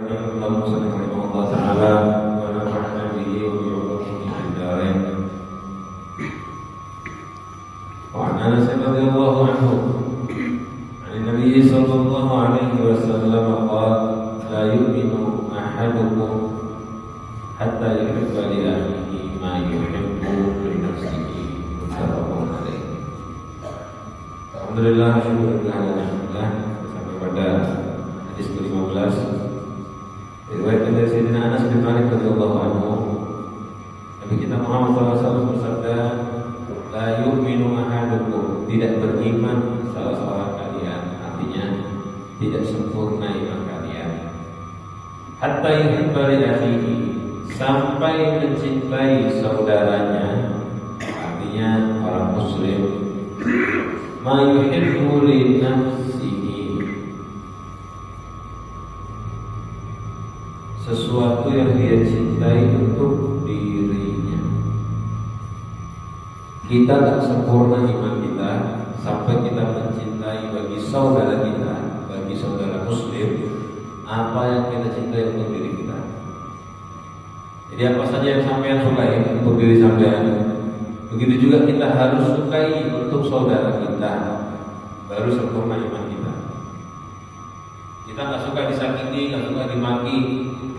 Imam Muslim rahimahullah taala wa nafa'ana bihi wa bi ulumuhi fid dharain. Wa 'an Anas radhiyallahu anhu 'an Nabi sallallahu alaihi wasallam qala la yu'minu ahadukum hatta yuhibba li akhihi ma yuhibbu li nafsihi. Muttafaqun alaih. Alhamdulillah, alhamdulillah sampai pada hadis ke-15 diriwayatkan dari Sayyidina Anas bin Malik radhiyallahu anhu. Nabi kita Muhammad SAW bersabda, la yu'minu ahadukum, tidak beriman salah seorang kalian, artinya tidak sempurna iman kalian, hatta yuhibba li akhihi, sampai mencintai saudaranya, artinya orang muslim, ma yuhibbu li nafsihi, sesuatu yang dia cintai untuk dirinya. Kita tak sempurna iman kita sampai kita mencintai bagi saudara kita, bagi saudara muslim, apa yang kita cintai untuk diri kita. Jadi apa saja yang sampean sukai untuk diri sampean, begitu juga kita harus sukai untuk saudara kita, baru sempurna iman kita. Kita nggak suka disakiti, nggak suka dimaki,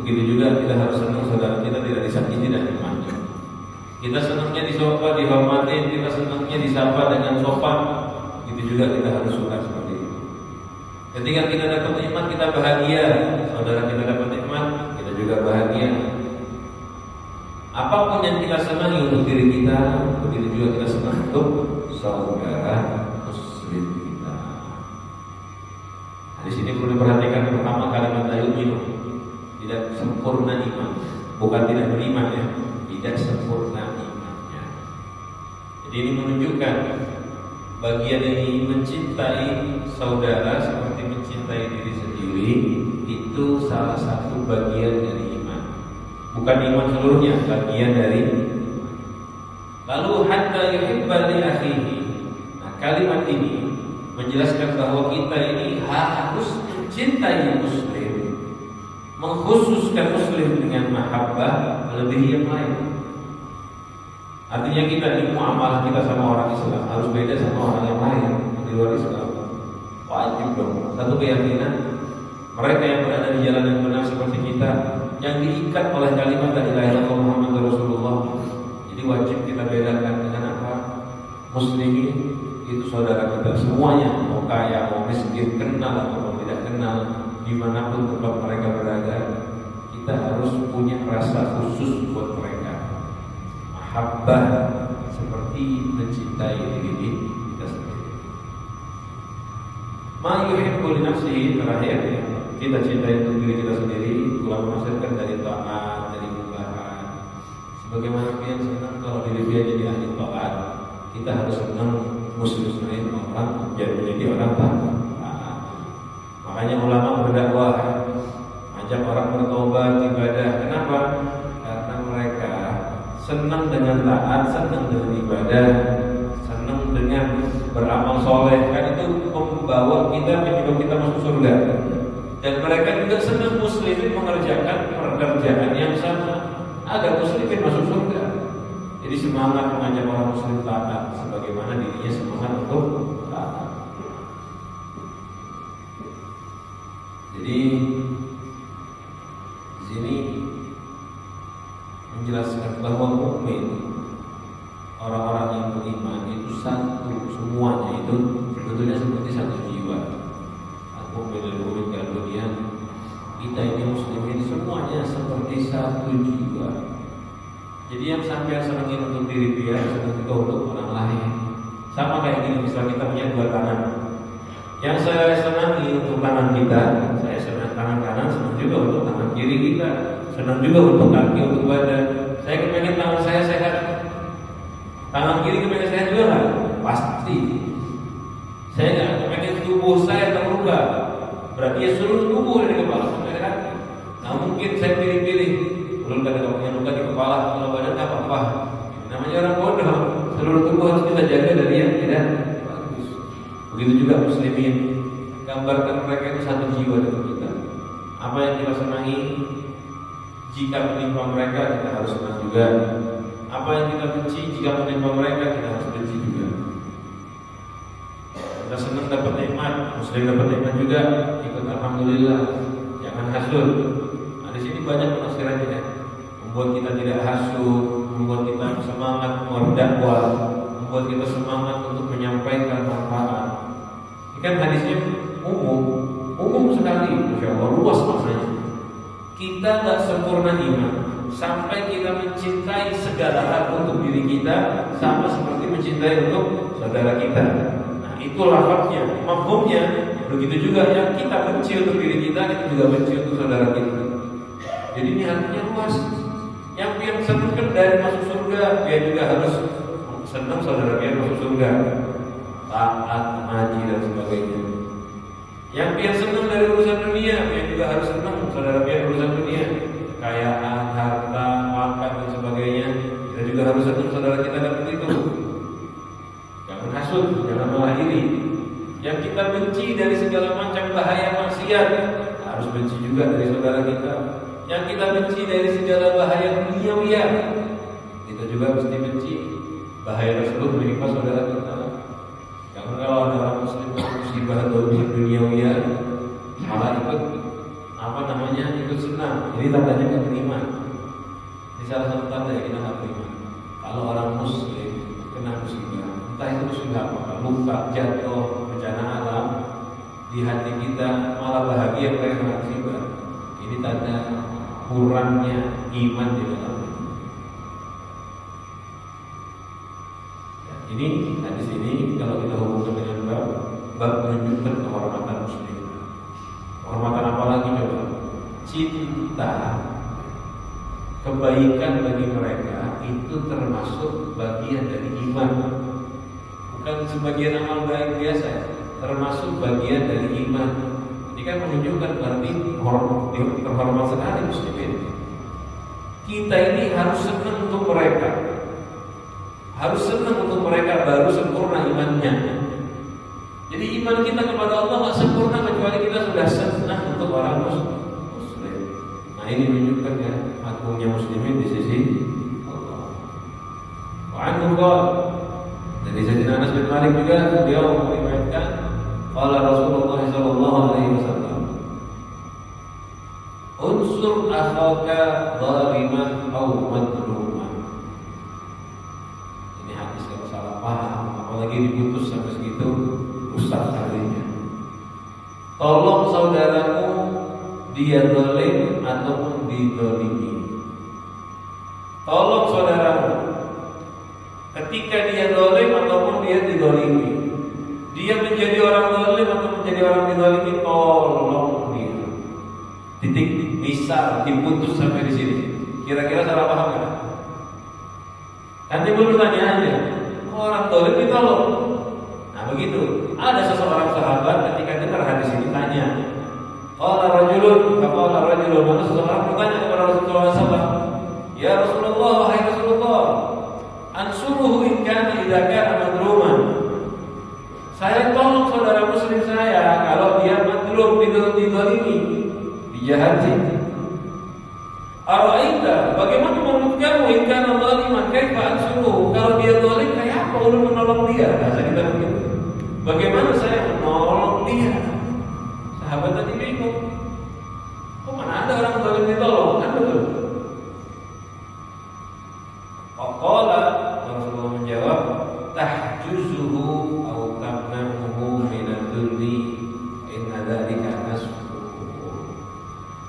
begitu juga kita harus senang saudara kita tidak disakiti dan dimaki. Kita senangnya disapa, dihormatin, kita senangnya disapa dengan sopan, begitu juga kita harus suka seperti itu. Ketika kita dapat nikmat, kita bahagia, saudara kita dapat nikmat, kita juga bahagia. Apapun yang kita senangi untuk diri kita, begitu juga kita senang untuk saudara muslim kita. Di sini perlu diperhatikan pertama kalimat la yu'minu, tidak sempurna iman, bukan tidak beriman ya, tidak sempurna imannya. Jadi ini menunjukkan bagian dari mencintai saudara seperti mencintai diri sendiri, itu salah satu bagian dari iman. Bukan iman seluruhnya, bagian dari iman. Lalu hatta yuhibba li akhihi. Nah, kalimat ini menjelaskan bahwa kita ini harus mencintai muslim, mengkhususkan muslim dengan mahabbah melebihi yang lain. Artinya kita di muamalah kita sama orang Islam harus beda sama orang yang lain di luar Islam. Wajib dong. Satu keyakinan, mereka yang berada di jalan yang benar seperti kita, yang diikat oleh kalimat la ilaha illallah Muhammadur Rasulullah. Jadi wajib kita bedakan dengan apa? Muslimin itu saudara kita semuanya, mau kaya, mau miskin, kenal atau tidak kenal, dimanapun tempat mereka berada, kita harus punya rasa khusus buat mereka. Mahabbah seperti mencintai diri kita sendiri. Ma yuhibbu li nafsihi, terakhir kita cintai untuk diri kita sendiri, ulama menafsirkan dari taat, dari mubahat. Sebagaimana dia senang kalau diri dia jadi ahli taat, kita harus senang muslim lain orang menjadi orang taat. Makanya ulama berdakwah, ajak orang bertobat, ibadah. Kenapa? Karena mereka senang dengan taat, senang dengan ibadah, senang dengan beramal soleh. Kan itu membawa kita, menyebabkan kita masuk surga. Dan mereka juga senang muslimin mengerjakan pekerjaan yang sama agar muslimin masuk surga. Jadi semangat mengajak orang muslim taat sebagaimana dirinya semangat untuk taat. Jadi di sini menjelaskan bahwa mukmin, orang-orang yang beriman itu satu, semuanya itu sebetulnya seperti satu jiwa. Mukmin kemudian kita ini muslimin semuanya seperti satu jiwa. Jadi yang sampai senangin untuk diri dia, senang juga untuk orang lain. Sama kayak gini, misalnya kita punya dua tangan. Yang saya senangi untuk tangan kita, saya senang tangan kanan, senang juga untuk tangan kiri kita, senang juga untuk kaki, untuk badan. Saya kepengen tangan saya sehat, tangan kiri kepengen sehat juga kan? Pasti. Saya nggak kepengen tubuh saya terluka, berarti ya seluruh tubuh dari kepala sampai kaki. Nah mungkin saya pilih-pilih, belum ada punya luka di kepala, kalau badan apa-apa. Namanya orang bodoh, seluruh tubuh harus kita jaga dari yang tidak bagus. Begitu juga muslimin, gambarkan mereka itu satu jiwa dengan kita. Apa yang kita senangi, jika menimpa mereka kita harus senang juga. Apa yang kita benci, jika menimpa mereka kita harus benci juga. Kita senang dapat nikmat, muslim dapat nikmat juga, ikut alhamdulillah. Jangan hasud. Nah, di sini banyak penafsirannya ya. Membuat kita tidak hasud, membuat kita semangat berdakwah, membuat kita semangat untuk menyampaikan manfaat. Ini kan hadisnya umum sekali, Masya Allah, luas maknanya. Kita nggak sempurna iman sampai kita mencintai segala hal untuk diri kita sama seperti mencintai untuk saudara kita. Nah, itu lafaznya, mafhumnya. Begitu juga yang kita benci untuk diri kita, kita juga benci untuk saudara kita. Jadi ini artinya luas. Yang senang dari masuk surga, dia juga harus senang saudara dia masuk surga, taat, ngaji dan sebagainya. Yang dia senang dari urusan dunia, dia juga harus senang saudara dia urusan dunia, kekayaan, harta, makan dan sebagainya. Kita juga harus senang saudara kita dapat itu. Jangan hasud, jangan malah iri. Yang kita benci dari segala macam bahaya maksiat, harus benci juga dari saudara kita. Yang kita benci dari segala bahaya duniawiya, kita juga mesti benci bahaya tersebut menimpa saudara kita. Karena kalau ada orang muslim musibah atau duniawiya malah ikut ikut senang. Jadi tandanya nggak beriman. Ini salah satu tanda ya kita nggak beriman. Kalau orang muslim kena musibah, entah itu musibah apa, luka, jatuh, bencana alam, di hati kita malah bahagia karena musibah. Ini tanda kurangnya iman di dalamnya. Ya, ini hadis ini kalau kita hubungkan dengan bab menunjukkan kehormatan muslim. Kehormatan apa lagi coba? Cinta, kebaikan bagi mereka itu termasuk bagian dari iman. Bukan sebagian amal baik biasa, termasuk bagian dari iman. Ini kan menunjukkan berarti terhormat sekali muslimin. Kita ini harus senang untuk mereka, harus senang untuk mereka baru sempurna imannya. Jadi iman kita kepada Allah tidak sempurna kecuali kita sudah senang untuk orang muslim. Nah ini menunjukkan ya agungnya muslimin di sisi Allah. Wa'anhu dari Sayyidina Anas bin Malik juga beliau meriwayatkan qala Rasulullah sallallahu alaihi wasallam unsur akhaka zaliman aw madluman. Ini hadis kalau salah paham apalagi diputus sampai segitu rusak artinya. Tolong saudaramu dia zalim ataupun dizalimi. Tolong saudaramu ketika dia zalim ataupun dia dizalimi. Dia menjadi orang zalim atau menjadi orang dizalimi, tolong dia. Titik bisa diputus sampai di sini. Kira-kira salah paham enggak? Kan timbul pertanyaannya, orang zalim ditolong. Nah begitu. Ada seseorang sahabat ketika dengar hadis ini tanya, qala rajulun, mana seseorang bertanya kepada Rasulullah SAW, ya Rasulullah, wahai Rasulullah, ansuruhu in kana idza kana madluman. Saya tolong saudara muslim saya kalau dia madlum, dizalimi, dijahati. Ara'aita, bagaimana menurut kamu in kana zaliman kaifa ansuruhu? Kalau dia zalim kayak apa ulun menolong dia? Bahasa kita begitu. Bagaimana saya menolong dia? Sahabat tadi bingung. Kok mana ada orang zalim ditolong? Kan betul. Qala Rasulullah menjawab, tahjuzuhu aw tamnahu min ad-dulli inna dzalika nasbuhu.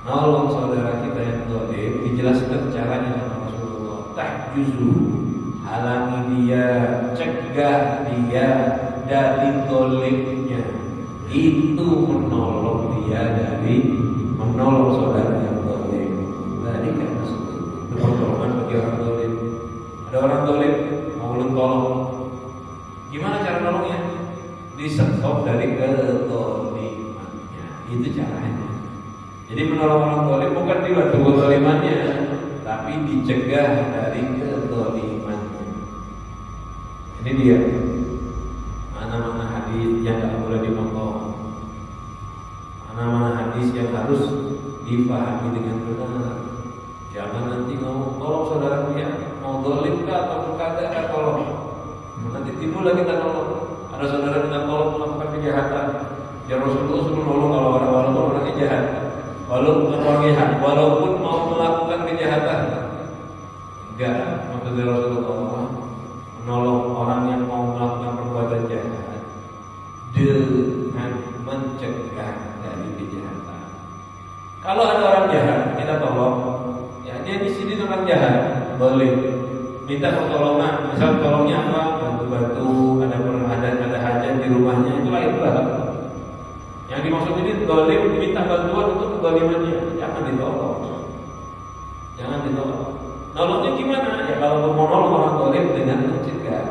Nolong saudara kita yang zalim, dijelaskan caranya sama Rasulullah. Tahjuzuhu, halangi dia, cegah dia dari zalimnya. Itu menolong dia dari menolong saudara yang zalim. Dzalika nasbuhu. Itu pertolongan bagi orang zalim. Ada orang zalim mau ulun tolong. Gimana cara nolongnya? Disetop dari kezalimannya. Itu caranya. Jadi menolong orang zalim bukan dibantu kezalimannya, tapi dicegah dari kezalimannya. Ini dia mana-mana hadis yang tidak boleh dipotong, mana-mana hadis yang harus dipahami. dengan benar. Jangan nanti ngomong tolong saudara dia mau dolim kah atau kagak kan tolong. Nanti timbul lagi kita tolong. Ada saudara minta tolong melakukan kejahatan. Ya Rasulullah suruh nolong kalau walaupun orangnya jahat, walaupun orangnya jahat, walaupun mau melakukan kejahatan. Enggak, maksudnya Rasulullah menolong orang yang mau melakukan perbuatan jahat dengan mencegah dari kejahatan. Kalau ada orang jahat, kita tolong. Ya dia di sini orang jahat, boleh minta pertolongan. Misal tolongnya apa? Bantu-bantu, ada hajat di rumahnya, itu lain banget. Yang dimaksud ini dolim, diminta bantuan untuk kedolimannya, jangan ditolong. Jangan ditolong. Nolongnya gimana? Ya kalau mau nolong orang dolim dengan mencegah.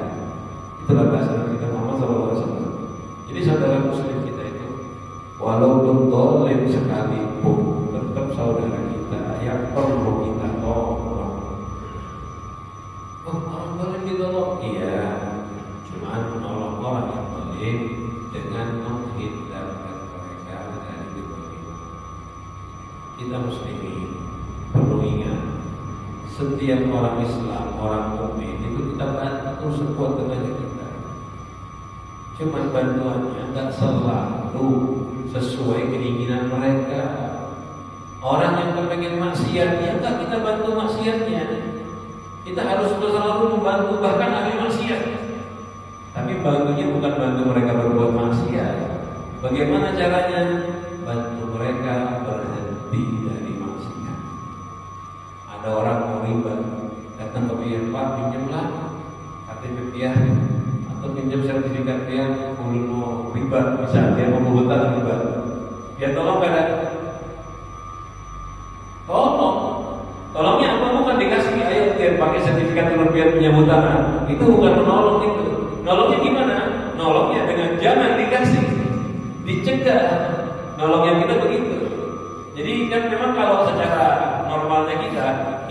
Itulah bahasa kita Muhammad SAW. Jadi saudara muslim kita itu, walaupun dolim sekalipun, tetap saudara kita yang perlu kita tolong. Oh, orang dolim ditolong? Iya, cuma menolong orang yang dolim dengan menghindarkan mereka dari kedoliman. Kita muslimin perlu ingat, setiap orang Islam, orang mukmin itu kita bantu sekuat tenaga kita. Cuma bantuannya nggak selalu sesuai keinginan mereka. Orang yang kepengen maksiat, ya nggak kita bantu maksiatnya. Kita harus selalu membantu bahkan ahli maksiat. Tapi bantunya bukan bantu mereka berbuat maksiat. Bagaimana caranya? Bantu mereka berhenti dari maksiat. Ada orang mau riba, datang ke pihak Pak, pinjamlah KTP pihak atau pinjam sertifikat pihak, belum mau riba, bisa dia mau hutang riba. Dia tolong pada, tolongnya apa? Bukan dikasih ayo dia pakai sertifikat rupiah punya hutang. Itu bukan menolong itu. Nolongnya gimana? Nolongnya dengan jangan dikasih, dicegah. Nolongnya kita begitu. Jadi kan memang kalau secara normalnya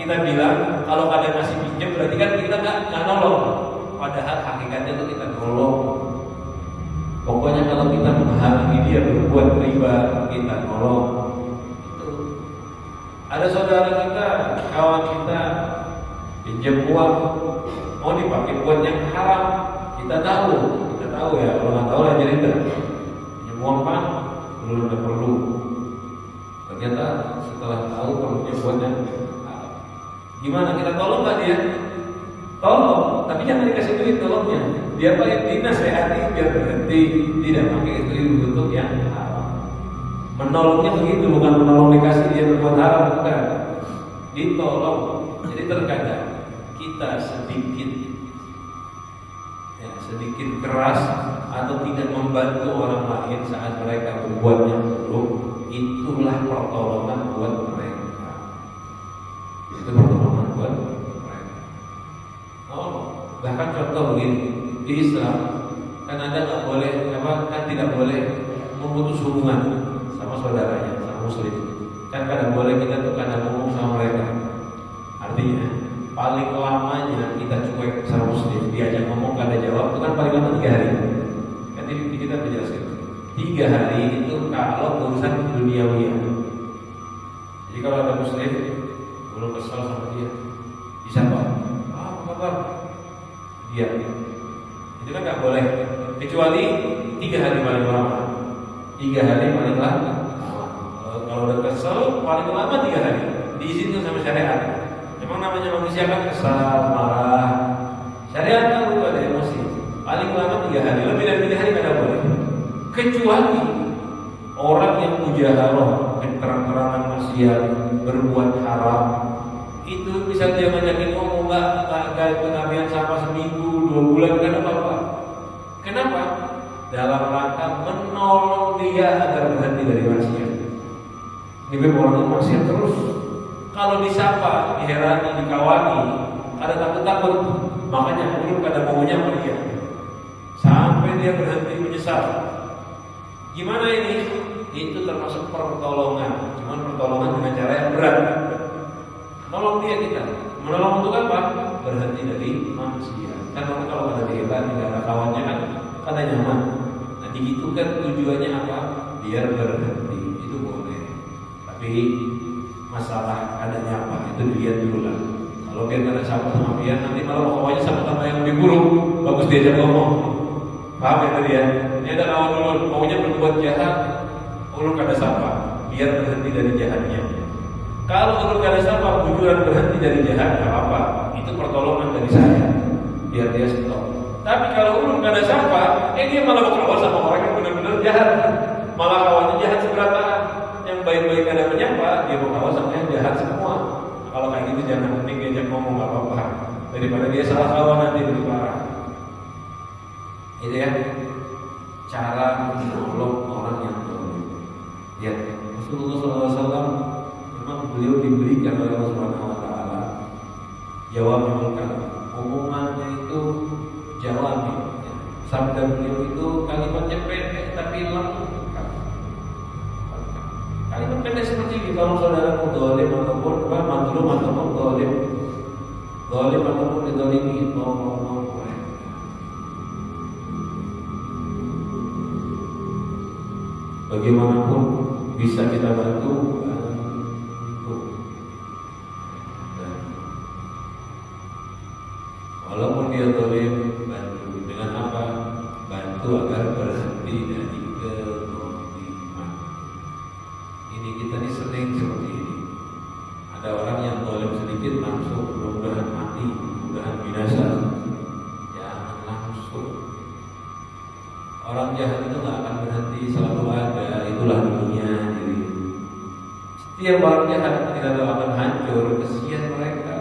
kita bilang kalau ada ngasih pinjam berarti kan kita nggak nolong. Padahal hakikatnya itu kita nolong. Pokoknya kalau kita menghalangi dia berbuat riba, kita nolong. Itu. Ada saudara kita, kawan kita pinjam uang mau dipakai buat yang haram. Kita tahu ya, kalau nggak tahu ya cerita. Pinjam uang Pak, belum ada perlu. Ternyata setelah tahu perlunya buat yang haram. Gimana kita tolong nggak dia? Tolong, tapi jangan dikasih duit tolongnya. Dia pakai dinasehati biar berhenti tidak pakai itu untuk yang haram. Menolongnya begitu, bukan menolong dikasih dia berbuat haram, bukan. Ditolong. Jadi terkadang kita sedikit keras atau tidak membantu orang lain saat mereka berbuat yang buruk, itulah pertolongan buat mereka. Itu pertolongan buat mereka. Bahkan contoh begini, di Islam kan ada nggak boleh tidak boleh memutus hubungan sama saudaranya, sama muslim. Kan kadang boleh kita tuh kadang ngomong sama mereka. Artinya paling lamanya kita cuek sama muslim, diajak ngomong gak ada jawab, itu kan paling lama 3 hari. Kan di kita menjelaskan 3 hari itu kalau urusan duniawi. Jadi kalau ada muslim belum kesal sama dia, bisa Pak, apa? Dia itu kan nggak boleh, kecuali 3 hari paling lama. 3 hari paling lama. Kalau udah kesel paling lama 3 hari. Diizinkan sama syariat. Memang namanya manusia kan kesal, marah. Syariat kan butuh ada emosi. Paling lama 3 hari, lebih dari 3 hari nggak boleh. Kecuali orang yang mujaharah, terang-terangan maksiat, berbuat haram, itu bisa dia ngajakin ngomong nggak kenabian sama seminggu, 2 bulan kan apa-apa. Kenapa? Dalam rangka menolong dia agar berhenti dari maksiat. Ini orang maksiat terus. Kalau disapa, diherani, dikawani, ada takut-takut, makanya belum ada maunya sama dia. Sampai dia berhenti menyesal. Gimana ini? Itu termasuk pertolongan. Cuman pertolongan dengan cara yang berat. Nolong dia kita. Menolong untuk apa? Berhenti dari maksiat. Kan orang kalau ada diherani, tidak ada kawannya kan, kada nyaman. Nah begitu kan tujuannya apa? Biar berhenti. Itu boleh. Tapi masalah adanya apa itu dilihat dulu lah. Kalau dia ada sama pian, nanti malah pokoknya sama yang lebih buruk, bagus diajak ngomong. Paham ya tadi ya? Ini ada kawan dulu, maunya berbuat jahat, ulun kada sapa, biar berhenti dari jahatnya. Kalau ulun kada sapa, bujuran berhenti dari jahat, nggak apa-apa. Itu pertolongan dari saya, biar dia stop. Tapi kalau ulun kada sapa, dia malah berkawan sama orang yang benar-benar jahat, malah kawannya jahat seberapa. Yang baik-baik kada menyapa, dia berkawan sama yang jahat semua. Kalau kayak gitu jangan mending diajak ngomong, nggak apa-apa. Daripada dia salah kawan nanti lebih parah. Itu ya cara menolong orang yang zalim. Ya, Rasulullah SAW memang beliau diberikan oleh Allah Subhanahu Wa Taala jawab yang omongannya itu jawab. Ya. Sabda beliau itu kalimatnya pendek tapi lengkap. Kalimat pendek seperti ini. Kalau saudara zalim ataupun mazlum ataupun zalim ataupun dizalimi, ngomong. Bagaimanapun bisa kita bantu. Walaupun dia zalim, bantu dengan apa? Bantu agar berhenti dari kezaliman. Ini kita ini sering seperti ini. Ada orang yang zalim sedikit langsung mudah-mudahan mati, mudah-mudahan binasa. Jangan langsung. Orang jahat itu nggak akan berhenti, selalu ada. Itulah dunia. Jadi setiap orang jahat kita tahu akan hancur. Kesian mereka.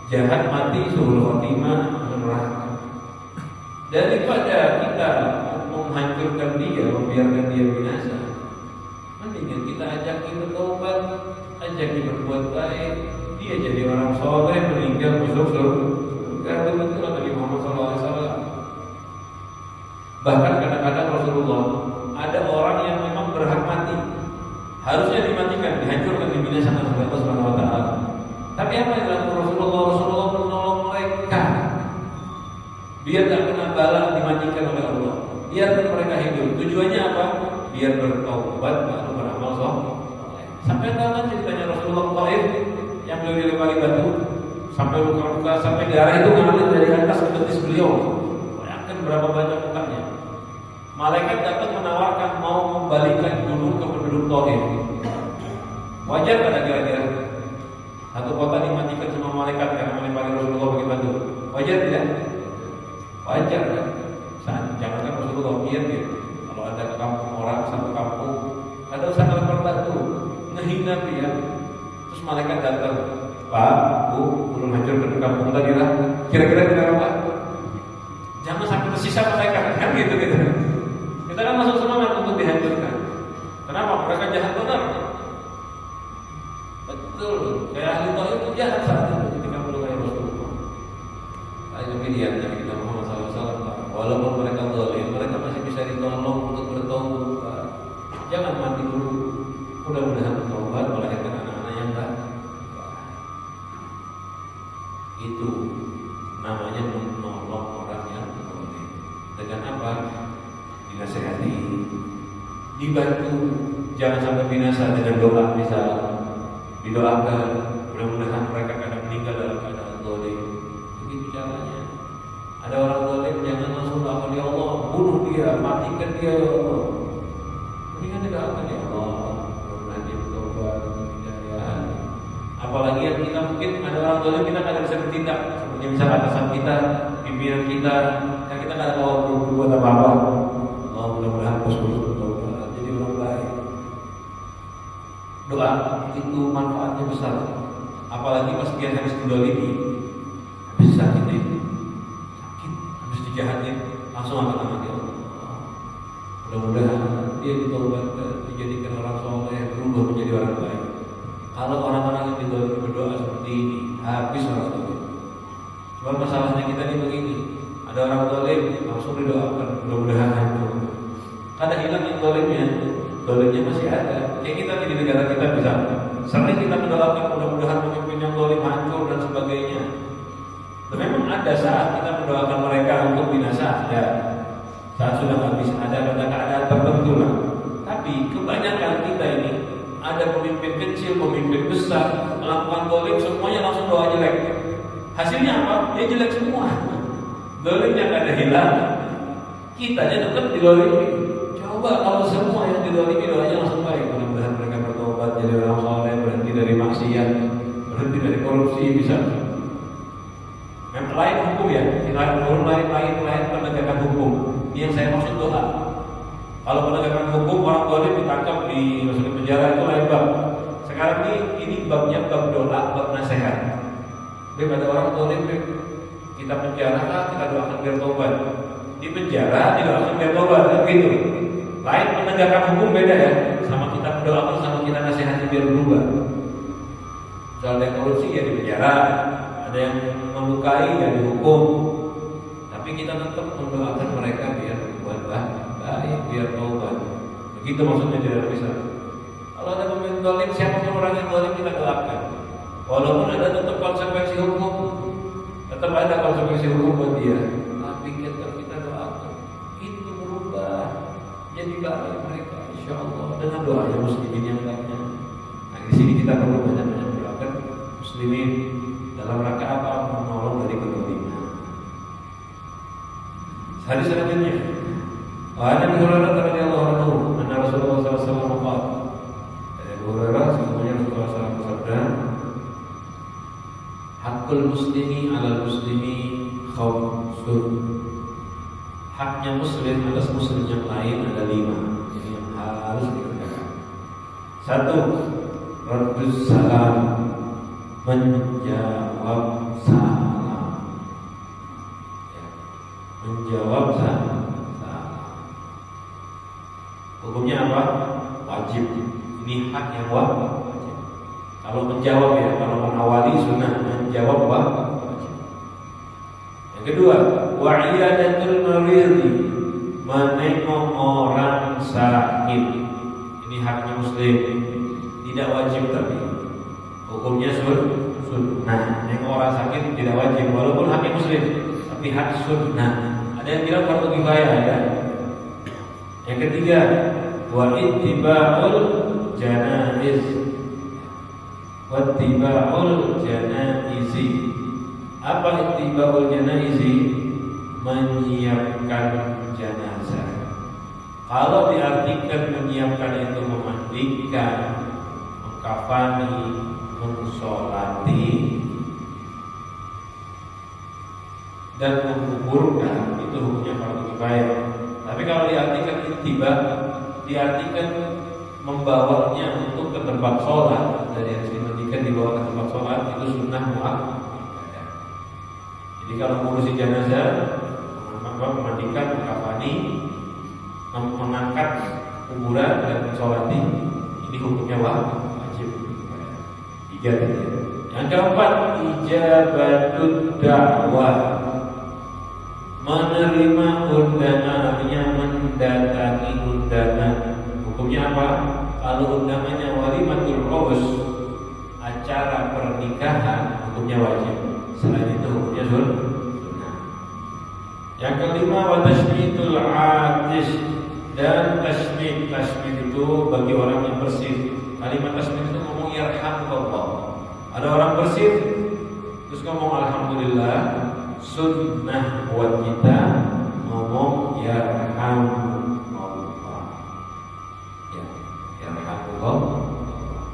Jahat mati suhul khotimah neraka. Daripada kita menghancurkan dia, membiarkan dia binasa, mendingan kita ajak kita bertobat, ajak dia berbuat baik. Dia jadi orang soleh, meninggal masuk surga. Betul Nabi Muhammad SAW. Bahkan kadang-kadang Rasulullah ada orang yang memang berhak mati, harusnya dimatikan, dihancurkan, dibinasakan oleh Allah Subhanahu Wa Taala. Tapi apa yang dilakukan Rasulullah? Rasulullah menolong mereka, biar tak kena bala, dimatikan oleh Allah. Biarkan mereka hidup. Tujuannya apa? Biar bertaubat baru beramal soleh. Sampai tahu ceritanya Rasulullah Taif yang beliau dilempari batu, sampai luka-luka, sampai darah itu mengalir dari atas ke betis beliau. Bayangkan berapa banyak lukanya. Malaikat datang menawarkan mau membalikan gunung ke penduduk Taif. Wajar pada kira-kira satu kota dimatikan sama malaikat karena melempari Rasulullah pakai batu. Wajar tidak? Wajar kan? Jangankan Rasulullah, biar dia. Kalau ada ke kampung orang, satu kampung, ada usah lempar batu, ngehina dia. Terus malaikat datang, Pak, Bu, belum hancur ke kampung tadi lah. Kira-kira kita apa? Jangan sampai tersisa malaikat, kan gitu gitu. Kita kan masuk semangat untuk dihancurkan. Kenapa? Mereka jahat benar. Betul, kayak ahli tauhid itu jahat saat itu ketika melukai Rasulullah. Tapi kemudian dari kita Muhammad SAW, walaupun mereka zalim, mereka masih bisa ditolong untuk bertaubat. Jangan mati dulu. Mudah-mudahan bertaubat melahirkan anak-anak yang baik. Itu namanya menolong orang yang zalim. Dengan apa? Dinasehati, dibantu, jangan sampai binasa dengan doa misalnya. Didoakan, mudah-mudahan mereka kadang meninggal dalam keadaan zalim. Begitu caranya. Ada orang zalim, jangan langsung doakan ya Allah, bunuh dia, matikan dia ya Allah. Mendingan doakan ya Allah, mudah-mudahan dia bertobat, hidayah. Apalagi yang kita mungkin ada orang zalim kita kadang bisa bertindak, seperti misalnya atasan kita, pimpinan kita, yang kita kadang tahu berbuat apa-apa. Allah mudah-mudahan bos bertobat, jadi orang baik. Doa itu manfaatnya besar. Apalagi pas dia habis didolimi, habis sakit, habis dijahatin, langsung angkat tangan dia. Mudah-mudahan dia ditaubatkan, dijadikan orang soleh, berubah menjadi orang baik. Kalau orang-orang yang didolimi berdoa seperti ini, habis orang soleh. Cuma masalahnya kita ini begini, ada orang zalim langsung didoakan, mudah-mudahan hancur. Kadang hilang yang zalimnya. Zalimnya masih ada. Kayak kita di negara kita misalnya, sering kita mendoakan mudah-mudahan pemimpin yang zalim hancur dan sebagainya. Dan memang ada saat kita mendoakan mereka untuk binasa, ada. Saat sudah habis ada pada keadaan tertentu lah. Tapi kebanyakan kita ini ada pemimpin kecil, pemimpin besar melakukan dolim, semuanya langsung doa jelek. Hasilnya apa? Dia jelek semua. Dolimnya nggak ada hilang. Kitanya tetap didolimi. Coba kalau semua yang didolimi doanya langsung baik, mudah-mudahan mereka bertobat jadi orang saleh, berhenti dari maksiat, berhenti dari korupsi, bisa. Yang lain hukum ya, lain penegakan hukum. Ini yang saya maksud doa. Kalau penegakan hukum orang dolim ditangkap, dimasukin penjara, itu lain bab. Sekarang ini babnya bab doa, bab nasihat. Daripada orang dolim kita penjara, kita doakan biar tobat. Di penjara didoakan biar tobat, gitu. Lain penegakan hukum beda ya, sama kita doakan, sama kita nasihati biar berubah. Soal yang korupsi ya di penjara, ada yang melukai ya dihukum. Tapi kita tetap mendoakan mereka biar berbuat baik, biar tobat. Begitu maksudnya, tidak bisa. Kalau ada pemimpin dolim, siapapun orang yang dolim kita doakan. Walaupun ada tetap konsekuensi hukum, tetap ada konsekuensi hukum buat dia. Tapi kita doakan itu berubah jadi baik mereka, insya Allah, dengan doa yang muslimin yang lainnya. Nah, di sini kita perlu banyak-banyak doakan muslimin dalam rangka apa? Menolong dari kedoliman. Hadis selanjutnya, Nabi Hurairah radhiyallahu anhu, anna Rasulullah sallallahu alaihi wasallam qala, Abu Hurairah sesungguhnya Rasulullah SAW bersabda, hakul muslimi 'alal muslimi khamsun. Haknya muslim atas muslim yang lain ada 5. Ini yang harus dikerjakan. 1. Raddus salam, menjawab salam. Ya. Menjawab salam. Hukumnya apa? Wajib. Ini hak yang wajib. Kalau menjawab ya, kalau mengawali sunnah, menjawab wajib. Yang kedua, wa'iyadatul maridhi, menengok orang sakit. Ini haknya muslim, tidak wajib tapi hukumnya sunnah. Nengok orang sakit tidak wajib, walaupun haknya muslim, tapi hak sunnah. Ada yang bilang fardu kifayah ya. Yang ketiga, wa ittiba'ul janaiz, wa ittiba'ul janaizi. Apa ittiba'ul janaizi? Menyiapkan jenazah. Kalau diartikan menyiapkan itu memandikan, mengkafani, mensolati, dan menguburkan, itu hukumnya fardu kifayah. Tapi kalau diartikan ittiba, diartikan membawanya untuk ke tempat sholat, dari yang dimandikan dibawa ke tempat sholat, itu sunnah muakkad. Jadi kalau mengurusi jenazah, memandikan, mengkafani, mengangkat kuburan dan mensolati, ini hukumnya wajib. 3 tadi. Yang keempat, ijabatud da'wah, menerima undangan, artinya mendatangi undangan. Hukumnya apa? Kalau undangannya walimatul urus, acara pernikahan, hukumnya wajib. Selain itu hukumnya sunnah. Yang kelima, wa tasmitul atis, dan tasmid. Tasmid itu bagi orang yang bersih. Kalimat tasmid itu ngomong yarhamukallah. Ada orang bersih terus ngomong alhamdulillah, sunnah buat kita ngomong yarhamukallah. Ya, yarhamukallah.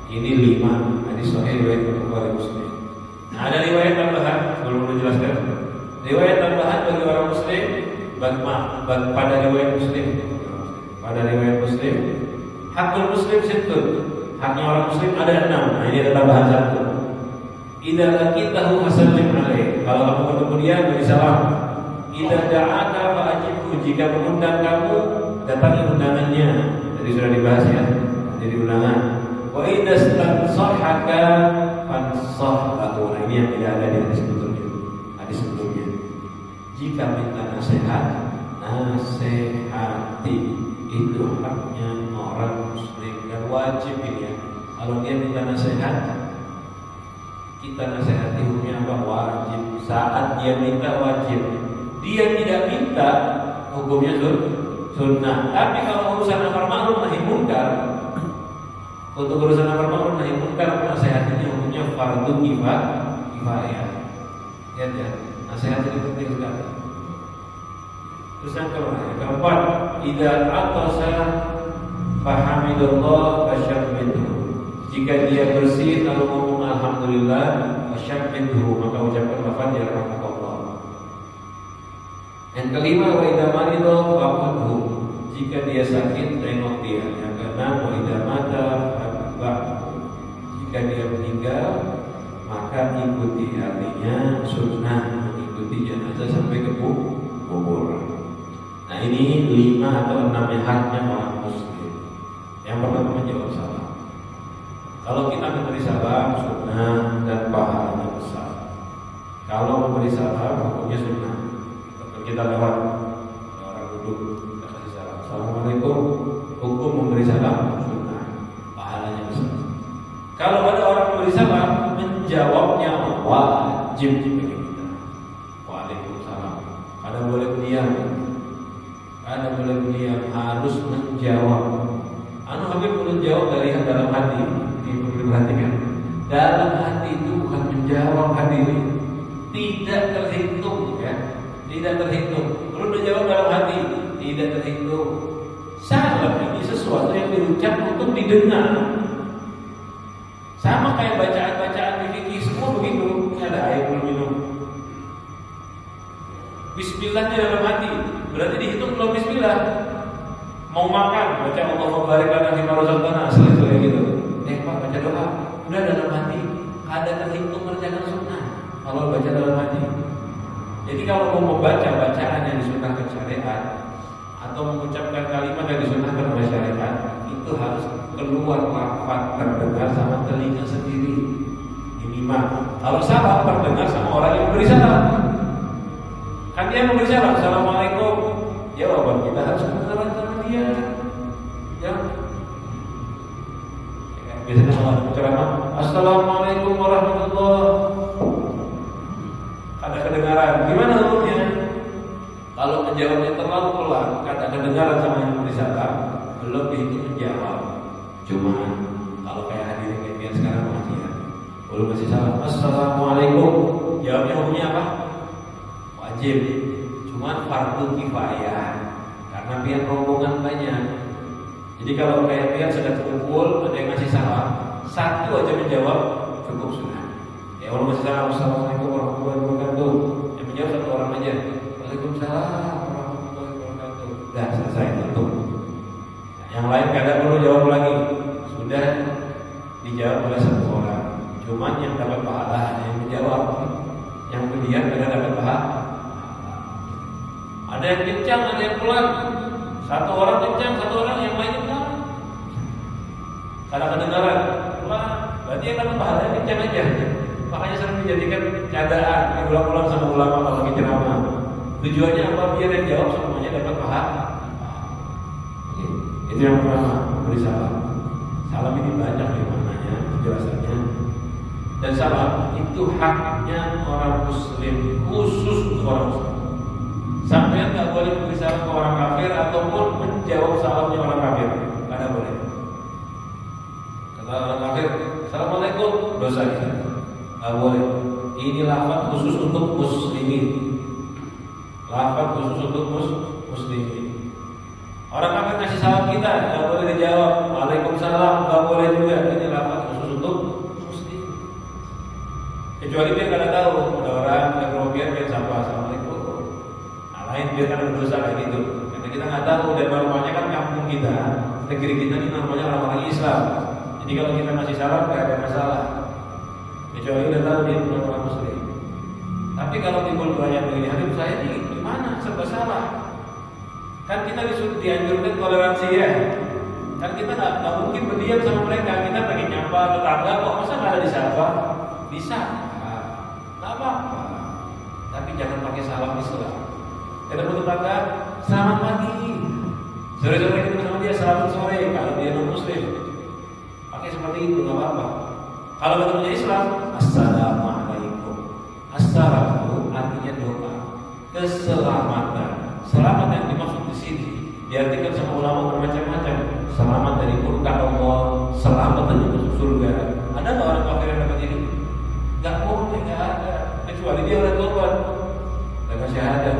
Ini 5 hadis sahih riwayat Bukhari Muslim. Nah, ada riwayat tambahan sebelum dijelaskan. Riwayat tambahan bagi orang muslim, pada riwayat muslim. Pada riwayat muslim, hakul muslim sittun. Haknya orang muslim ada 6. Nah, ini ada tambahan 1. Idza laqitahu fasallim alaihi. Kalau kamu ketemu dia, beri salam. Idza da'aka fa'ajibhu. Jika mengundang kamu, datangi undangannya. Tadi sudah dibahas ya, jadi undangan. Wa idza stansahaka fansahhu. Nah, ini yang tidak ada di hadis sebelumnya. Hadis sebelumnya. Jika minta nasihat, nasihati. Itu haknya orang muslim dan wajib ini ya. Kalau dia minta nasihat, kita nasihati, hukumnya apa? Wajib. Saat dia minta wajib. Dia tidak minta, hukumnya sunnah. Tapi kalau urusan amar ma'ruf nahi munkar, Untuk urusan amar ma'ruf nahi munkar, nasihat ini hukumnya fardu kifayah. Ya, nasihat itu penting sekali. Terus yang keempat, idza atasa fahamidallah fasyammithu. Jika dia bersih lalu ngomong alhamdulillah, fasyammithu, maka ucapkan lafaz yarhamukallah. Yang kelima, wa idza marida fa'udhu. Jika dia sakit, tengok dia. Yang keenam, wa idza mata fa'udhu. Jika dia meninggal, maka ikuti, artinya sunnah mengikuti jenazah sampai ke kubur. Nah, ini 5 atau 6 haknya orang muslim. Yang pertama menjawab salam. Kalau kita memberi salam sunnah dan pahalanya besar. Kalau memberi salam hukumnya sunnah. Kita lewat orang duduk kita kasih salam. Assalamualaikum. Hukum memberi salam sunnah, pahalanya besar. Kalau ada orang memberi salam, menjawabnya wajib bagi kita. Waalaikumsalam. Ada boleh diam. Ada boleh diam, harus menjawab. Habib perlu jawab dari dalam hati. Ini perlu diperhatikan. Dalam hati itu bukan menjawab hadirin. Tidak terhitung, ya. Tidak terhitung. Perlu dijawab dalam hati. Tidak terhitung. Salam ini sesuatu yang diucap untuk didengar. Sama kayak bacaan-bacaan di fikih, semua begitu. Ini ada air belum minum. Bismillahnya dalam hati, berarti dihitung belum bismillah. Mau makan, baca Allahumma barik lana fima razaqtana, selesai gitu. Pak, baca doa, udah dalam hati. Ada terhitung kerjaan sunnah kalau baca dalam hati. Jadi kalau mau membaca bacaan yang disunnahkan syariat atau mengucapkan kalimat yang disunnahkan oleh syariat, itu harus keluar lafaz terdengar sama telinga sendiri. Minimal. Kalau salah terdengar sama orang yang memberi salam. Kan dia memberi salam, assalamualaikum. Jawaban kita harus kedengaran sama dia. Ya. Biasanya kalau ceramah, assalamualaikum warahmatullahi. Ada kedengaran. Gimana hukumnya? Kalau menjawabnya terlalu pelan, kata kedengaran sama yang memberi salam, belum dihitung menjawab. Cuma kalau kayak hadirin kayak sekarang pengajian, belum masih salam, assalamualaikum. Jawabnya hukumnya apa? Wajib. Cuma fardu kifayah karena biar rombongan banyak. Jadi kalau kayak biar sudah terkumpul, ada yang ngasih salam, satu aja menjawab cukup sunnah. Ya orang masih salam, assalamualaikum warahmatullahi wabarakatuh. Yang menjawab satu orang aja, waalaikumsalam warahmatullahi wabarakatuh. Dah selesai tutup. Yang lain kadang perlu jawab lagi, sudah dijawab oleh satu orang. Cuman yang dapat pahala hanya yang menjawab. Yang berdiam kadang dapat pahala. Ada yang kencang, ada yang pelan. Satu orang kencang, satu orang yang lainnya pelan. Karena kedengaran pelan, berarti yang dapat pahala yang kencang aja. Makanya sering dijadikan candaan diulang-ulang sama ulama kalau lagi ceramah. Tujuannya apa? Biar yang jawab semuanya dapat pahala. Itu yang pertama, beri salam. Salam ini banyak maknanya, penjelasannya. Dan salam itu haknya orang muslim, khusus untuk orang muslim. Sampai nggak boleh beri salam ke orang kafir ataupun menjawab salamnya orang kafir, nggak boleh. Kata orang kafir, assalamualaikum, dosa kita, nggak boleh. Ini lafaz khusus untuk muslimin. Lafaz khusus untuk muslimin. Orang kafir ngasih salam kita, nggak boleh dijawab. Waalaikumsalam, nggak boleh juga. Ini lafaz khusus untuk muslim. Kecuali dia nggak tahu, ada orang yang kerobian dia sapa assalamualaikum. Lain dia kan berdosa kayak gitu. Karena kita nggak tahu dan normalnya kan kampung kita, negeri kita ini normalnya orang-orang Islam. Jadi kalau kita masih salah nggak ada masalah. Kecuali udah tahu dia bukan orang Muslim. Tapi kalau timbul banyak begini, Habib saya ini gimana? Serba salah. Kan kita disuruh dianjurkan toleransi ya. Kan kita nggak mungkin berdiam sama mereka. Kita pengen nyapa tetangga kok masa nggak ada disapa? Bisa. Nggak apa-apa. Tapi jangan pakai salam Islam. Ketemu tetangga, selamat pagi. Sore-sore ketemu sama dia, selamat sore. Kalau dia non muslim, pakai seperti itu, nggak apa-apa. Kalau ketemunya Islam, assalamualaikum. Assalamu artinya doa, keselamatan. Selamat yang dimaksud di sini Diartikan sama ulama bermacam-macam. Selamat dari murka Allah, selamat dari masuk surga. Ada nggak orang kafir yang dapat ini? Nggak mungkin, nggak ada. Kecuali dia orang korban dengan syahadat.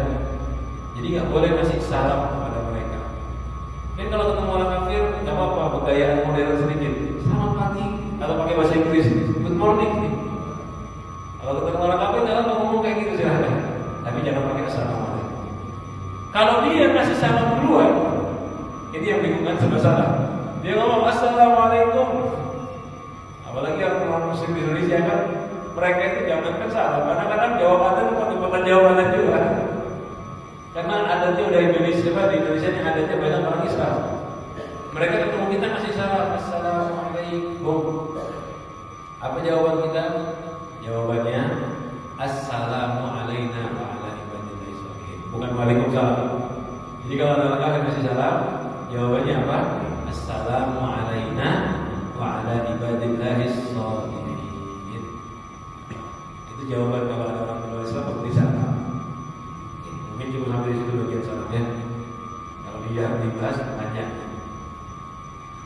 Jadi nggak boleh ngasih salam kepada mereka. Dan kalau ketemu orang kafir, nggak apa-apa, bergaya modern sedikit. Selamat pagi. Kalau pakai bahasa Inggris, good morning. Kalau ketemu orang kafir, jangan ngomong kayak gitu silahkan. Tapi jangan pakai assalamualaikum. Kalau dia kasih salam duluan, ini yang bingung kan serba salah. Dia ngomong assalamualaikum. Apalagi orang muslim di Indonesia kan, mereka itu jangankan salam, kadang-kadang jawabannya bukan jawabannya juga. Karena adatnya udah Indonesia, di Indonesia yang adatnya banyak orang Islam. Mereka ketemu kita masih salam, assalamualaikum. Apa jawaban kita? Jawabannya assalamualaikum wa ala ibadillahi sholihin. Bukan waalaikumsalam. Jadi kalau ada orang yang kasih salam, jawabannya apa? Assalamualaikum wa ala ibadillahi sholihin. Itu jawaban kalau ada orang luar Islam seperti salam. Mungkin cukup sampai di situ bagian salamnya. Kalau dia dibahas banyak.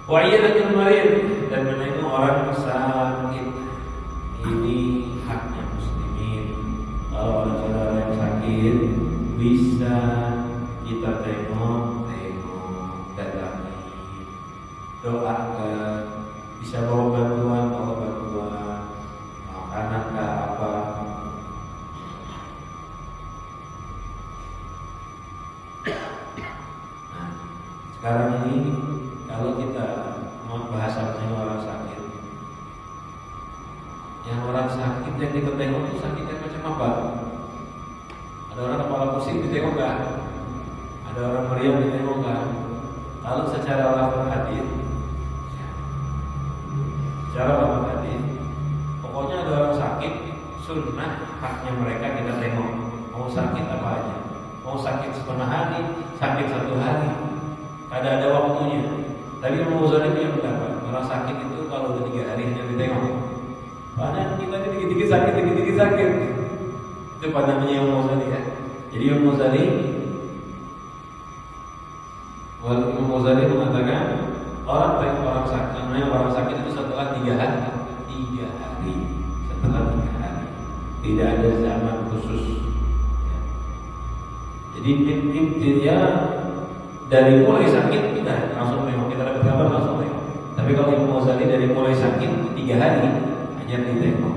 Wa iyadatul marid, dan menengok orang sakit. Ini haknya muslimin. Kalau ada saudara yang sakit, bisa kita tengok, datangi, doakan, bisa bawa bantuan, makanan kah apa. Nah, sekarang ini kalau kita mau bahasa orang sakit, yang orang sakit yang kita tengok itu sakitnya macam apa? Ada orang kepala pusing ditengok nggak? Ada orang meriang ditengok nggak? Kalau secara lafaz hadis, pokoknya ada orang sakit, sunnah haknya mereka kita tengok. Mau sakit apa aja? Mau sakit setengah hari, sakit 1 hari, ada waktunya. Tapi Imam Ghazali punya pendapat, orang sakit itu kalau udah 3 hari hanya ditengok. Karena kita ini dikit-dikit sakit. Itu pandangannya Imam Ghazali ya. Jadi Imam Ghazali mengatakan orang sakit itu setelah 3 hari. Setelah 3 hari. Tidak ada zaman khusus. Ya. Jadi intinya dari mulai sakit kita langsung tengok, kita dapat kabar langsung tengok. Tapi kalau Imam Ghazali dari mulai sakit 3 hari hanya ditengok.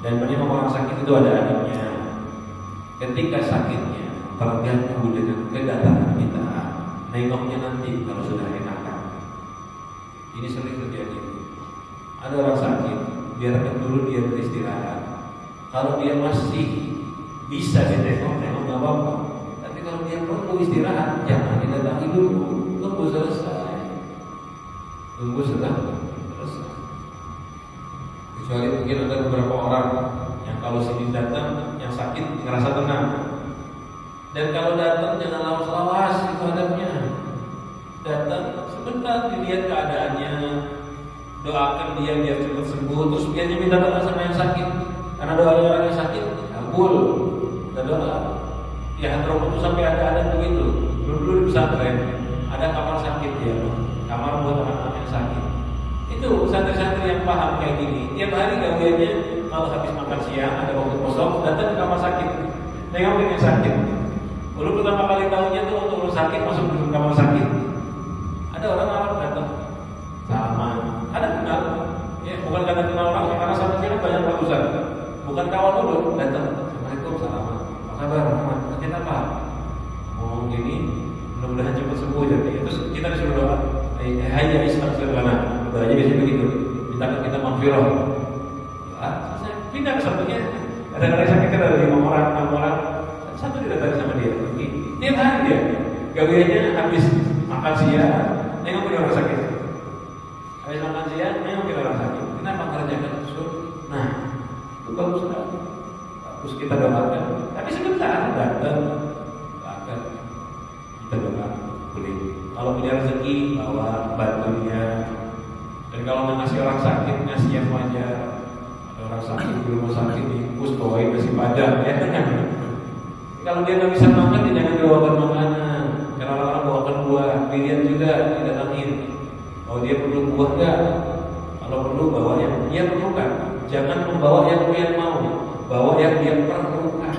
Dan memang orang sakit itu ada adabnya. Ketika sakitnya terganggu dengan kedatangan kita, nengoknya nanti kalau sudah enakan. Ini sering terjadi. Ada orang sakit, biarkan dulu dia beristirahat. Kalau dia masih bisa ditengok nggak apa-apa. Tapi kalau dia perlu istirahat, jangan didatangi dulu. Tunggu selesai. Kecuali mungkin ada beberapa orang yang kalau sini datang, yang sakit ngerasa tenang. Dan kalau datang jangan lawas-lawas, itu adabnya. Datang sebentar, dilihat keadaannya, doakan dia biar cepat sembuh, terus biarnya minta doa sama yang sakit. Karena doa orang yang sakit kabul. Kita doa. Ya Hadromo itu sampai ada begitu. Dulu di pesantren ada kamar sakit ya, kamar buat anak-anak yang sakit. Itu santri-santri yang paham kayak gini. Tiap hari gaweannya kalau habis makan siang ada waktu kosong datang ke kamar sakit. Nengokin yang sakit. Dulu pertama kali tahunya tuh waktu lu sakit masuk ke kamar sakit. Ada orang Arab datang, salaman. Ada kenal, ya bukan karena kenal orang, karena sama sini banyak ratusan. Bukan kawan dulu datang. Assalamualaikum, salaman. Apa kabar, Muhammad? Sakit apa? Ngomong gini, mudah-mudahan cepat sembuh jadi. Terus kita disuruh doa. Hayya istaghfirlana. Doanya biasanya begitu. Minta kita maghfirah. Ya, selesai. Pindah ke satunya. Kadang-kadang sakit kan ada 5 orang, 6 orang. Satu didatangi sama dia. Tiap hari dia. Gaweannya habis makan siang, nengokin orang sakit. Habis makan siang, nengokin orang sakit. Kenapa kerjakan usul? Nah, itu bagus kan? Bagus kita doakan. Tapi sebentar datang, kita doakan. Boleh. Kalau punya rezeki, bawa bantu dia. Dan kalau mau ngasih orang sakit, ngasih yang wajar. Ada orang sakit di rumah sakit, dikus bawain nasi padang, ya kan? Kalau dia nggak bisa makan, dia jangan dibawakan makanan. Karena orang-orang bawakan buah, dilihat juga, didatangin. Kalau dia perlu buah enggak? Kalau perlu bawa yang dia perlukan. Jangan membawa yang dia mau, bawa yang dia perlukan.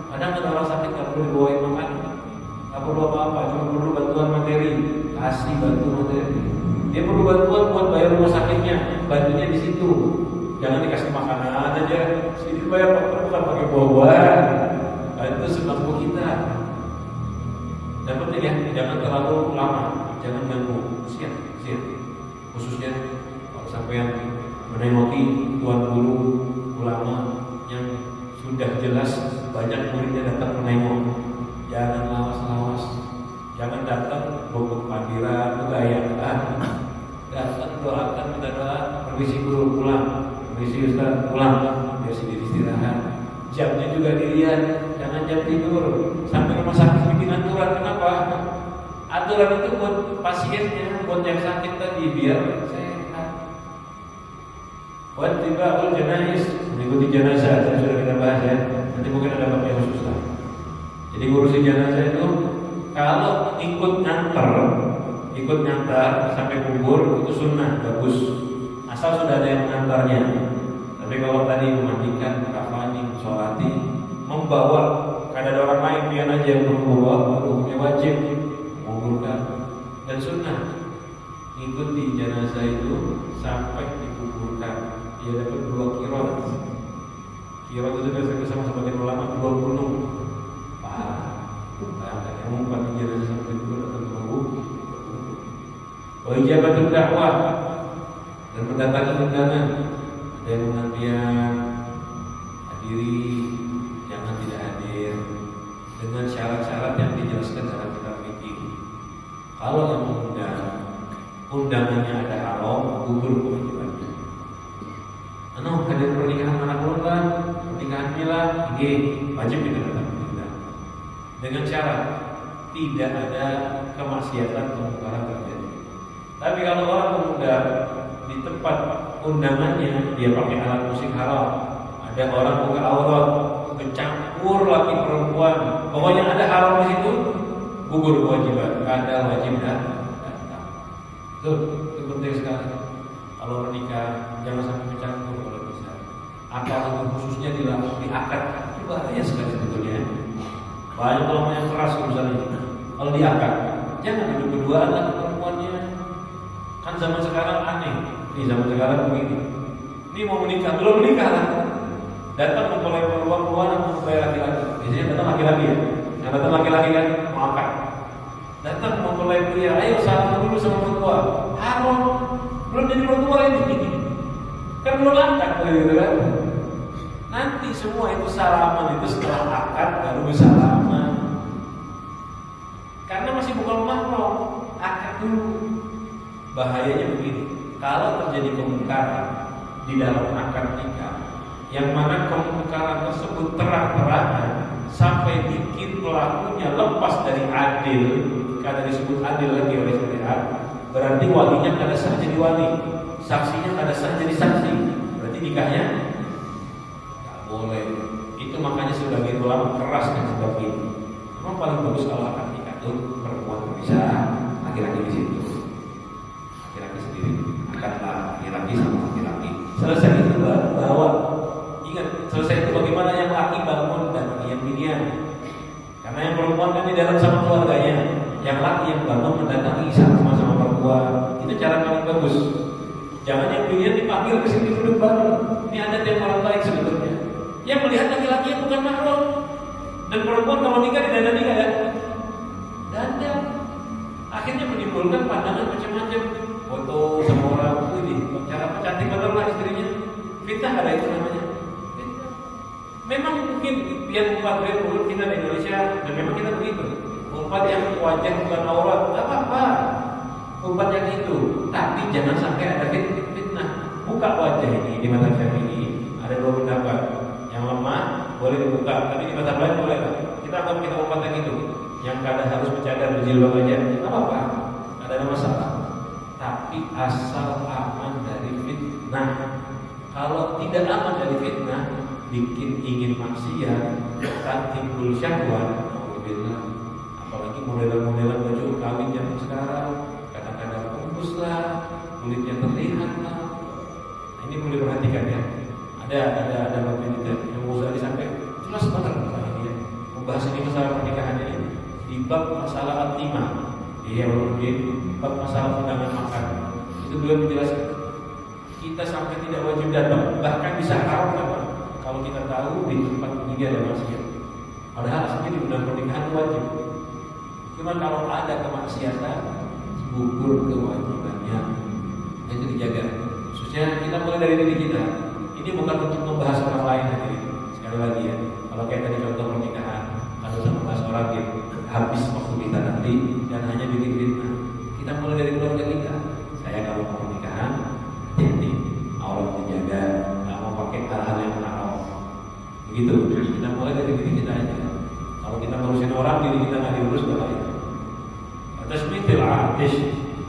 Kadang ada orang sakit nggak perlu dibawain makan, nggak perlu apa-apa, cuma perlu bantuan materi, kasih bantu materi. Dia perlu bantuan buat bayar rumah sakitnya, bantunya di situ. Jangan dikasih makanan aja, sini bayar dokter bukan pakai buah-buahan. Itu sembako kita. Dan penting ya, jangan terlalu lama, jangan ganggu. Siap. Khususnya kalau sampean menengoki tuan guru ulama yang sudah jelas banyak muridnya datang menengok, jangan lawas-lawas, jangan datang bobok panggilan kegayangan, datang doakan minta doa, permisi guru pulang, permisi ustaz pulang, biar sendiri istirahat. Jamnya juga dilihat, jangan jam tidur. Sampai rumah sakit bikin aturan, kenapa? Aturan itu buat pasiennya, buat yang sakit tadi biar sehat. Buat tiba jenazah, mengikuti jenazah, tadi sudah kita bahas ya. Nanti mungkin ada bab yang khusus lah. Jadi ngurusin jenazah itu kalau ikut ngantar sampai kubur itu sunnah, bagus. Asal sudah ada yang mengantarnya. Tapi kalau tadi memandikan, kafani, sholati, membawa, karena ada orang lain pian aja yang membawa, hukumnya wajib menguburkan. Dan sunnah ikuti jenazah itu sampai dikuburkan. Dia dapat 2 kirot. Kirot itu biasanya sama sebagian ulama 2 gunung. Parah. Nah, yang mengumpat jenazah sampai dikubur atau menunggu. Wa ijabatul dakwah dan mendatangi undangan. Ada yang penantian hadiri, jangan tidak hadir dengan syarat-syarat yang dijelaskan dalam kitab fikih. Kalau yang mengundang undangannya ada haram, gugur kewajibannya. Hadir pernikahan anak korban, pernikahan mila, ini wajib kita datang. Dengan syarat tidak ada kemaksiatan kemungkaran terjadi. Tapi kalau orang mengundang di tempat undangannya dia pakai alat musik haram, ada orang buka aurat, kecampur laki perempuan, pokoknya ada haram di situ, gugur kewajiban. Ada wajib datang. Itu penting sekali. Kalau menikah jangan sampai bercampur kalau bisa. Apa khususnya di akad itu bahaya sekali sebetulnya. Banyak ulama yang keras misalnya. Kalau di akad jangan duduk berduaan lah perempuannya. Kan zaman sekarang aneh. Ini zaman sekarang begini. Ini mau menikah, belum menikah lah. Datang mempelai perempuan atau mempelai laki-laki. Biasanya datang laki-laki ya. Yang datang laki-laki kan mau akad. Datang mempelai pria, ayo salam dulu sama mertua. Haram. Belum jadi mertua ini. Kan belum akad gitu kan. Nanti semua itu salaman itu setelah akad baru bersalaman. Karena masih bukan mahram, akad dulu. Bahayanya begini. Kalau terjadi kemungkaran di dalam akad nikah, yang mana kemungkaran tersebut terang-terangan sampai bikin pelakunya lepas dari adil, karena disebut adil lagi oleh syariat, berarti walinya kada sah jadi wali, saksinya kada sah jadi saksi, berarti nikahnya tak boleh. Itu makanya sebagian ulama keras kan sebab ini. Memang paling bagus kalau akad nikah itu perempuan bisa, laki-laki di situ, laki-laki sendiri. Laki-laki sama laki-laki. Selesai itu bawa. Ingat, selesai itu bagaimana yang laki bangun dan yang binian. Karena yang perempuan kan di dalam sama keluarganya, yang laki yang bangun mendatangi sama perempuan. Itu cara paling bagus. Jangan yang binian dipanggil ke sini duduk bareng. Ini adat yang paling baik sebetulnya. Yang melihat laki-laki yang bukan mahram. Dan perempuan kalau nikah didandani nggak ya? Dandan. Akhirnya menimbulkan pandangan macam-macam. Foto sama orang ini, cara cantik betul lah istrinya. Fitnah ada itu namanya. Fitnah. Memang mungkin biar umpat biar mulut kita di Indonesia dan memang kita begitu. Umpat yang wajah bukan aurat, tak apa-apa. Umpat yang itu, tapi jangan sampai ada fitnah. Buka wajah ini di mata Syafi'i ada 2 pendapat. Yang lemah boleh dibuka, tapi di mata lain boleh. Kita anggap kita umpat yang itu, yang kadang harus bercadar berjilbab aja, tak apa-apa. Ada masalah. Tapi asal aman dari fitnah. Kalau tidak aman dari fitnah, bikin ingin maksiat, tak timbul syahwat, apalagi Apalagi modelan-modelan baju kawin zaman sekarang, kadang-kadang bungkus lah, kulitnya terlihat lah. Nah, ini perlu diperhatikan ya. Ada materi yang mau disampaikan jelas banget ini ya. Membahas ini masalah pernikahan ini di bab masalah al-timah. Iya, di bab masalah undangan makan. Itu beliau menjelaskan kita sampai tidak wajib datang, bahkan bisa haram kalau kita tahu di tempat ini ada maksiat. Padahal aslinya di undang pernikahan wajib. Cuma kalau ada kemaksiatan, gugur kewajibannya. Itu dijaga. Khususnya kita mulai dari diri kita. Ini bukan untuk membahas orang lain hadirin. Sekali lagi ya, kalau kayak tadi contoh pernikahan, kalau sama membahas orang yang habis waktu kita nanti dan hanya bikin fitnah. Kita mulai dari keluarga kita. Saya kalau mau pernikahan, hati-hati, aurat dijaga, nggak mau pakai hal-hal yang haram. Begitu. Kita mulai dari diri kita aja. Kalau kita ngurusin orang, diri kita nggak diurus, bahaya. Tasmitul atish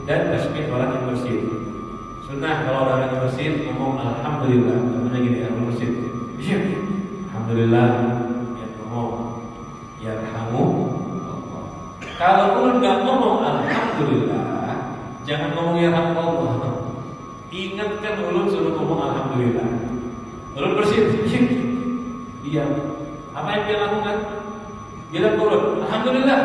dan tasmit orang yang bersih. Sunnah kalau orang yang bersih ngomong alhamdulillah, namanya gini ya, bersih. Alhamdulillah, ya ngomong yarhamu. Kalau ulun nggak ngomong alhamdulillah, jangan ngomong yarhamu Allah. Ingatkan ulun suruh ngomong alhamdulillah. Ulun bersih, diam. Apa yang dia lakukan? Bilang ulun alhamdulillah.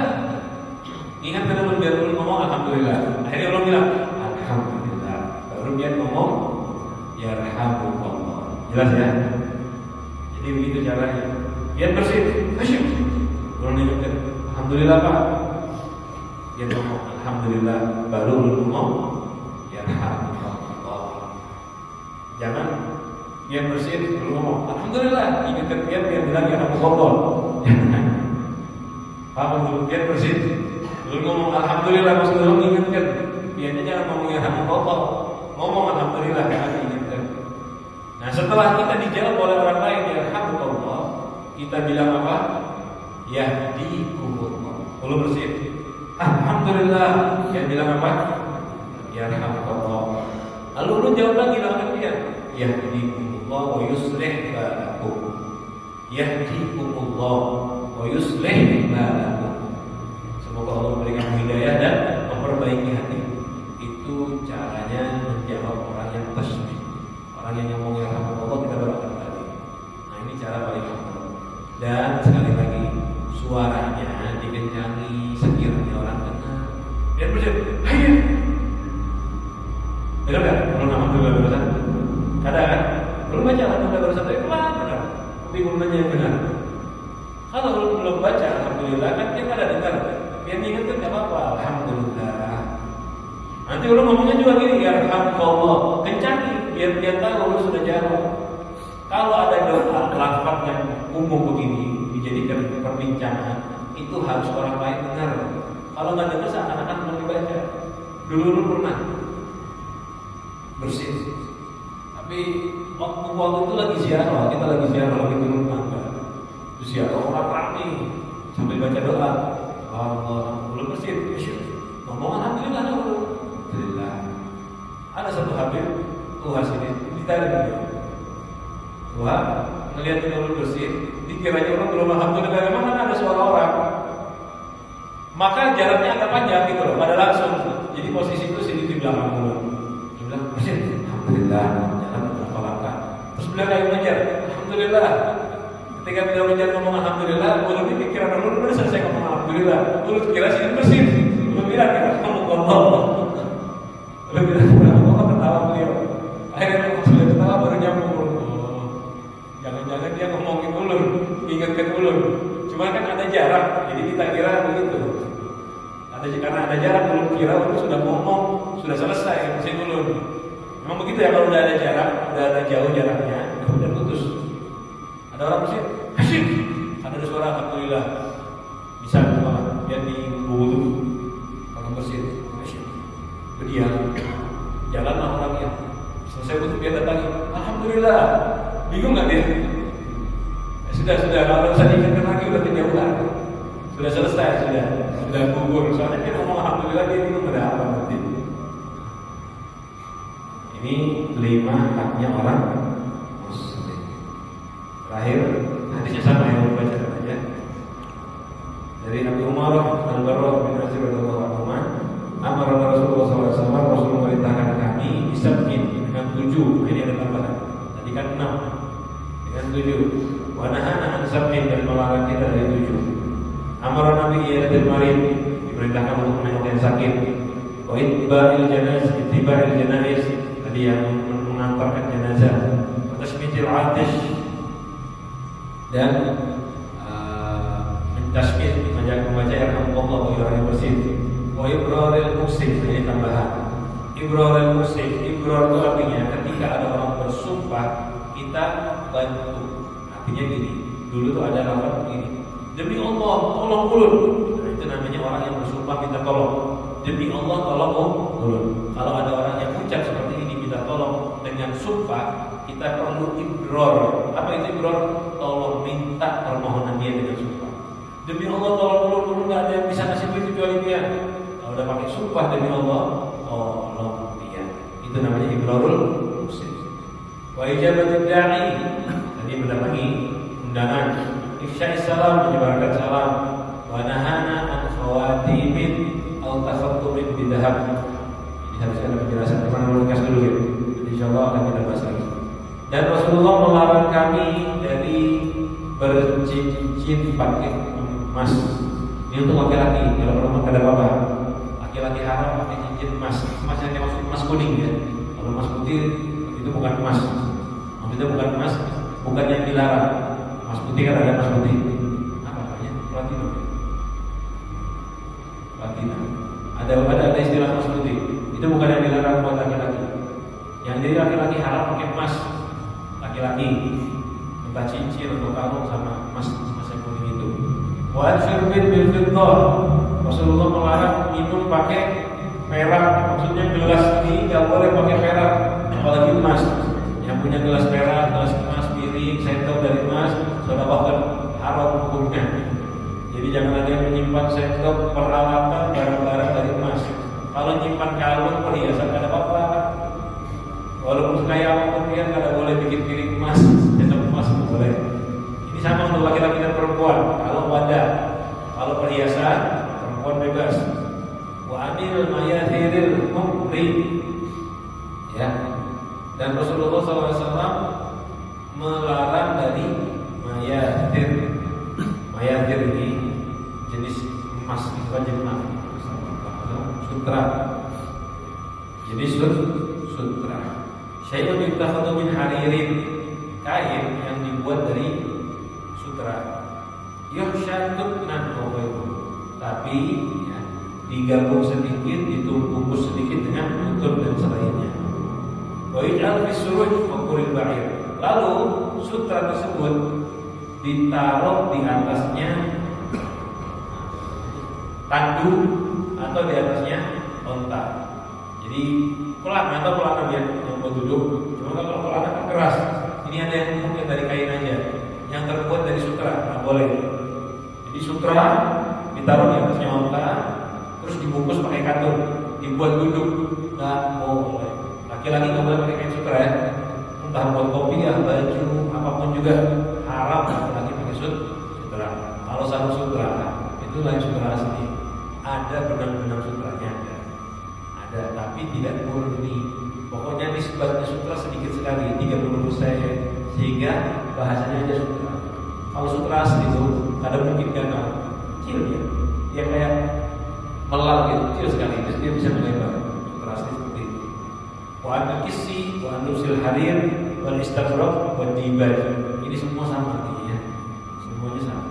Ingatkan ulun biar ulun ngomong alhamdulillah. Akhirnya ulun bilang alhamdulillah. Baru dia ngomong yarhamukallah. Jelas ya? Jadi begitu caranya. Biar bersih. Asyik. Ulun ingatkan alhamdulillah Pak. Dia ngomong alhamdulillah. Baru ulun ngomong yarhamukallah. Jangan biar bersih ulun ngomong alhamdulillah. Ingatkan dia biar bilang yarhamukallah. Paham? Biar bersih. Ulun ngomong alhamdulillah, maksud ulun ingatkan. Biasanya jangan ngomong yarhamukallah. Ngomong alhamdulillah kan ingatkan. Nah, setelah kita dijawab oleh orang lain yarhamukallah, kita bilang apa? Yahdikumullah. Ulun bersih. Alhamdulillah. Yang bilang apa? Yarhamukallah. Lalu ulun jawab lagi dengan dia. Yahdikumullah wa yuslih balakum. Yahdikumullah wa yuslih balakum. Semoga Allah memberikan hidayah dan memperbaiki hati. Itu caranya menjawab orang yang tasbih. Orang yang ngomong yarhamukallah kita berulang kali. Nah, ini cara paling gampang. Dan sekali lagi suaranya dikencangi sekiranya orang dengar. Biar bersih. Ayo. Benar kan? Belum alhamdulillah barusan. Kadang kan? Belum baca alhamdulillah barusan itu benar. Tapi gunanya yang benar. Kalau belum baca alhamdulillah kan dia ada dengar. Biar diingatkan tidak apa-apa. Alhamdulillah. Nanti ulun ngomongnya juga gini, yarhamukallah. Kencangi biar dia tahu ulun sudah jawab. Kalau ada doa lafaz yang umum begini dijadikan perbincangan, itu harus orang lain dengar. Kalau nggak dengar seakan-akan belum dibaca. Dulu ulun pernah bersih. Tapi waktu itu lagi ziarah, kita lagi ziarah lagi turun tangga. Terus ziarah orang ramai sambil baca doa. Allah, belum bersih. Ngomong alhamdulillah, alhamdulillah. Ada satu habib Tuhan sini ditarik dia. Tuhan melihat ini belum bersih, dikiranya orang belum alhamdulillah. Memang ada suara orang. Maka jaraknya agak panjang gitu loh. Pada langsung. Jadi posisi itu sini di belakang dulu. Dia bilang bersih. Alhamdulillah. Jalan beberapa langkah. Terus beliau kayak mengejar. Alhamdulillah. Ketika beliau mengejar ngomong alhamdulillah, ulun ini pikiran ulun udah selesai ngomong alhamdulillah. Ulun kira sini bersih. Ulun bilang kira kamu kotor. Ulun bilang kamu ketawa beliau. Akhirnya pas beliau ketawa baru nyambung. Oh, jangan-jangan dia ngomongin ulun, ingatkan ulun. Cuma kan ada jarak, jadi kita kira begitu. Karena ada jarak, ulun kira ulun sudah ngomong, sudah selesai mesin ulun. Memang begitu ya, kalau udah ada jarak, udah ada jauh jaraknya, udah putus. Ada orang bersih, asyik. Ada suara alhamdulillah. Bisa malah dia di bulu orang bersih, asyik. Berdiam, jalanlah orangnya. Selesai butuh dia datangi, alhamdulillah. Bingung nggak dia? Sudah, kalau bisa diingatkan lagi udah kejauhan. Sudah selesai, sudah gugur. Soalnya dia ngomong alhamdulillah, dia bingung ada apa nanti. Ini 5 haknya orang muslim. Terakhir, hadisnya sama yang baca aja. Dari Abi Umar Al-Barra bin Azib radhiyallahu anhu, amara Rasulullah SAW, Rasul memerintahkan kami bisabkin dengan 7. Ini ada tambahan. Tadi kan 6 dengan 7. Wa nahana an sab'in, dan melarang kita dari 7. Amara Nabi iyadil marid, diperintahkan untuk menengok yang sakit. Wa itba'il janaiz, tadi yang mengantarkan jenazah. Wa tasmitil 'atish, dan tasbih membaca yarhamullah wa yarhamul muslim, wa ibraril muslim. Ini tambahan. Ibraril muslim, ibrar itu artinya ketika ada orang bersumpah kita bantu. Artinya gini, dulu tuh ada lafaz begini, demi Allah tolong ulun. Nah, itu namanya orang yang bersumpah minta tolong. Demi Allah tolong ulun. Kalau ada orang yang ucap seperti ini minta tolong dengan sumpah, kita perlu ibrar. Apa itu ibrar? Tolong minta permohonan dia dengan sumpah. Demi Allah tolong ulun, nggak ada yang bisa ngasih duit kecuali dia. Kalau udah pakai sumpah demi Allah, tolong dia. Itu namanya ibrarul muslim. Wa ijabatid da'i, tadi mendatangi undangan. Ifsya'is salam, menyebarkan salam. Wa nahana an khawatimin aw takhattumin bidahab. Ini harus ada penjelasan. Gimana melukas dulu ya? Insyaallah akan kita bahas lagi. Dan Rasulullah melarang kami dari bercincin pakai emas. Ini untuk laki-laki. Kalau perempuan ada apa-apa. Laki-laki haram pakai cincin emas. Emas yang dimaksud emas kuning ya. Kalau emas putih itu bukan emas. Maksudnya bukan emas, bukan yang dilarang. Emas putih kan ada emas putih. Apa namanya? Platinum. Platinum. Ada istilah emas putih. Itu bukan yang dilarang buat laki-laki. Yang jadi laki-laki haram pakai emas. Laki-laki minta cincin atau kalung sama emas yang kuning itu. Wa syurbin bil fiddah, Rasulullah melarang minum pakai perak. Maksudnya gelas ini nggak boleh pakai perak, apalagi emas. Yang punya gelas perak, gelas emas, piring, sendok dari emas, sedekahkan, haram hukumnya. Jadi jangan ada yang menyimpan sendok, peralatan, barang-barang dari emas. Kalau nyimpan kalung, perhiasan nggak ada apa-apa. Walaupun sekaya apapun dia nggak boleh bikin piring emas, sendok emas nggak boleh. Ini sama untuk laki-laki dan perempuan. Kalau wadah, kalau perhiasan, perempuan bebas. Wa amil mayathiril mukri, ya. Dan Rasulullah SAW melarang dari mayathir. Mayathir ini jenis emas, itu aja emas. Sutra. Jadi sutra. Syai'un yuttakhadhu min haririn, kain yang dibuat dari sutra. Yuhsyatun nan qawaibu, tapi ya, digabung sedikit, ditumpuk sedikit dengan utun dan selainnya. Wa yaj'al fi suruj wa quril ba'ir. Lalu sutra tersebut ditaruh di atasnya tandu atau di atasnya onta. Jadi pelana atau pelana biar yang buat duduk. Cuma kalau pelana kan keras. Ini ada yang mungkin dari kain aja, yang terbuat dari sutra, nggak boleh. Jadi sutra ditaruh di atasnya onta, terus dibungkus pakai katun, dibuat duduk, nggak boleh. Laki-laki nggak boleh pakai kain sutra ya. Entah buat kopi ya, baju, apapun juga haram laki-laki pakai sutra. Kalau sarung sutra itu lain sutra asli. Ada benang-benang sutranya ada, tapi tidak murni. Pokoknya nisbatnya sutra sedikit sekali, 30%, sehingga bahasanya aja sutra. Kalau sutra asli itu ada mungkin gagal, kecil dia kayak melar gitu, kecil sekali, terus dia bisa melebar. Sutra asli seperti itu. Wa an-kisi, wa an-nusil harir, wal istabrak, wa dibaj. Ini semua sama artinya, semuanya sama.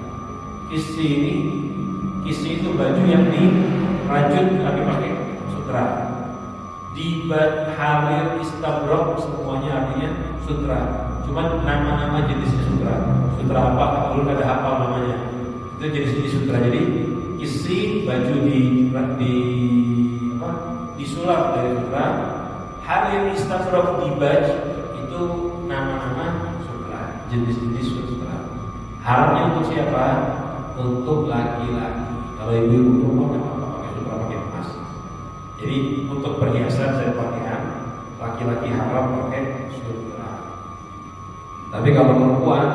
Kisi itu baju yang dirajut tapi pakai sutra. Dibaj, harir, istabrak, semuanya artinya sutra. Cuman nama-nama jenisnya sutra. Sutra apa? Kalau nggak ada hafal namanya. Itu jenis-jenis sutra. Jadi isi baju disulap dari sutra. Harir, istabrak, dibaj itu nama-nama sutra, jenis-jenis sutra. Haramnya untuk siapa? Untuk laki-laki. Kalau ibu-ibu perempuan nggak apa-apa pakai sutra, pakai emas. Jadi untuk perhiasan dan pakaian laki-laki haram pakai sutra. Tapi kalau perempuan